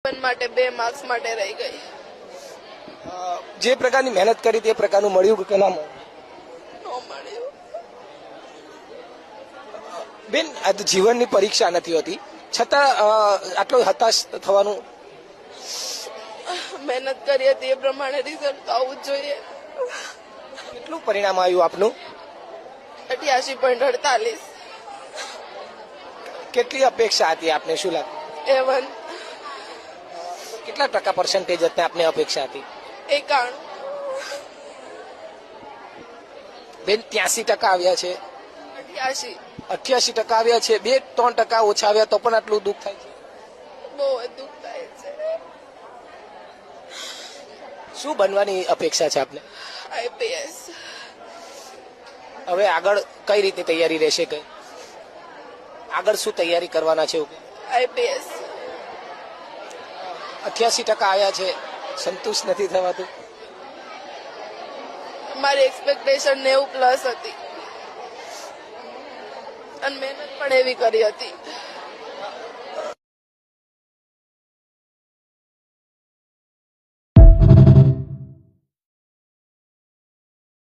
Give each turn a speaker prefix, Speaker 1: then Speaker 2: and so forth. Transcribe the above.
Speaker 1: સેવન માટે 2 માર્ક્સ માટે રહી ગઈ.
Speaker 2: જે પ્રકારની મહેનત કરી તે પ્રકારનું મળ્યું કે ના મળ્યું?
Speaker 1: ન મળ્યું.
Speaker 2: બેન, આ તો જીવનની પરીક્ષા નથી હોતી, છતાં આટલો હતાશ થવાનું?
Speaker 1: મહેનત કરી હતી એ પ્રમાણે રિઝલ્ટ તો આવવું જ જોઈએ.
Speaker 2: કેટલું પરિણામ આવ્યું આપનું?
Speaker 1: 88.48.
Speaker 2: કેટલી અપેક્ષા હતી આપને? શું લાગે?
Speaker 1: A1.
Speaker 2: કેટલા ટકા પર્સન્ટેજ હતી આપને અપેક્ષા હતી?
Speaker 1: 91.
Speaker 2: બેન, 83% આવ્યા છે.
Speaker 1: 88.
Speaker 2: 88% આવ્યા છે. 2-3% ઓછા આવ્યા તો પણ આટલું દુઃખ થાય છે?
Speaker 1: બહુ જ દુઃખ થાય છે.
Speaker 2: શું બનવાની અપેક્ષા છે આપને?
Speaker 1: IPS.
Speaker 2: હવે આગળ કઈ રીતે તૈયારી રહેશે? કઈ આગળ શું તૈયારી કરવાના છે?
Speaker 1: IPS.
Speaker 2: 88% આવ્યા છે, સંતુષ્ટ નથી થવાતું?
Speaker 1: મારી એક્સપેક્ટેશન 90+ હતી અને મહેનત પણ એવી કરી હતી.